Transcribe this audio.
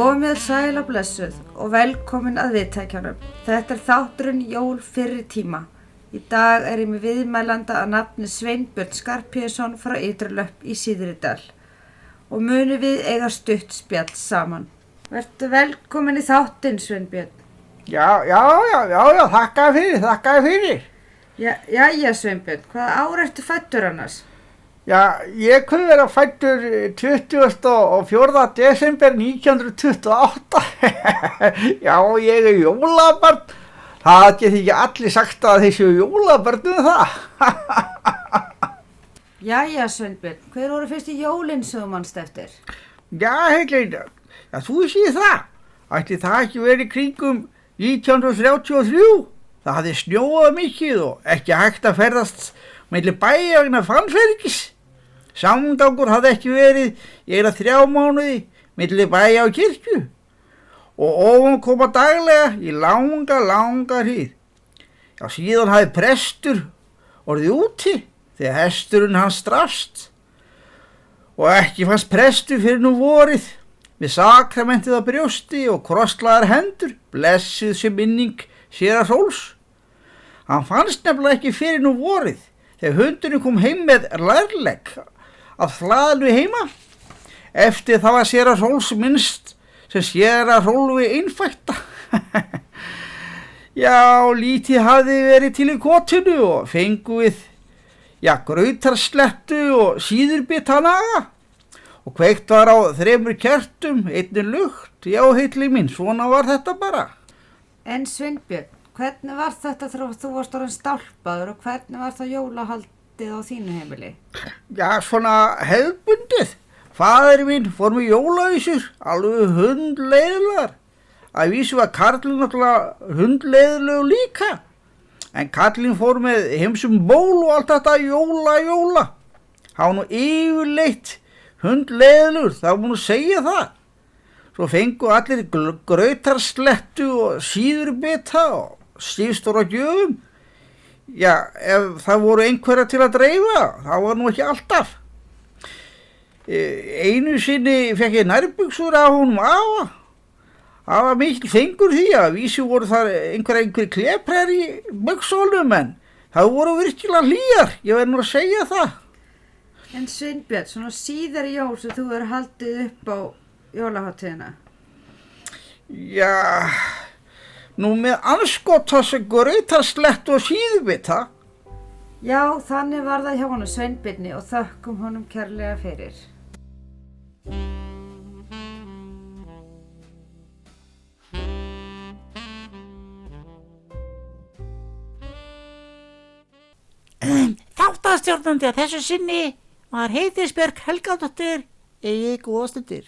Komið sæl og blessuð og velkomin að viðtækjanum. Þetta þátturinn Jól fyrri tíma. Í dag ég með viðmælanda að nafni Sveinbjörn Skarphéðinsson frá Ytri-Löpp í Syðridal og munum við eiga stutt spjall saman. Vertu velkomin í þáttinn, Sveinbjörn. Já, þakka fyrir. Jæja, Sveinbjörn, hvaða ár ertu fæddur annars? Já, ég kunni vera fæddur 24. desember 1928. Já, ég jólabarn. Það geti ekki allir sagt að þessu jólabarn það. Jæja, Sveinbjörn, hver voru fyrstu jólin sem þú manst eftir? Já, heitleita. Já, þú séð það. Ætli það ekki verið kringum 1933. Það hafði snjóað mikið og ekki hægt að ferðast milli bæja vegna fannfergis. Samgangur hafði ekki verið í 3 mánuði milli bæja og kirkju og ofan koma daglega í langa hríð. Já, síðan hafði prestur orðið úti þegar hesturinn hans drapst og ekki fannst prestur fyrir nú vorið með sakramentið á brjósti og krosslaðar hendur, blessuð sé minning séra Hróls. Hann fannst nefnilega ekki fyrir nú vorið þegar hundurinn kom heim með lærlegg af hlaðinu heima. Eftir það var séra Hróls minnst sem séra Hrólfi innfætta. Já, lítið hafði verið til í kotinu og fengu við, grautarslettu og síðurbitanaga og kveikt var á 3 kertum, einni lukt. Já, heitli minn, svona var þetta bara. En Sveinbjörn, hvernig var þetta þegar þú varst orðinn stálpaður og hvernig var það jólahaldið á þínu heimili? Já, svona hefðbundið. Faðir minn fór með jólavísur, alveg hundleiðilegar. Að vísu var karlinn náttúrulega hundleiðilegu líka. En karlinn fór með heimsum ból og allt þetta jóla. Hann var nú yfirleitt hundleiðilegur, það var nú að segja það. Svo fengu allir grautarslettu og síðurbita og stífstóra gjöfum. Já, ef það voru einhverja til að dreifa, það var nú ekki alltaf. Einu sinni fekk ég nærbuxur af honum afa. Það var mikil fengur því að vísu voru þar einhver kleprar í buxunum en það voru virkilega hlýjar, ég verð nú að segja það. En Sveinbjörn, svona síðari jól sem þú hefur haldið upp á jólahátíðina? Já, nú með anskotas grautarslett og síðubita. Já, þannig var það hjá honum Sveinbirni og þökkum honum kærlega fyrir. Þáttastjórnandi að þessu sinni var Heiðdís Björk Helgadóttir. Góða stundir.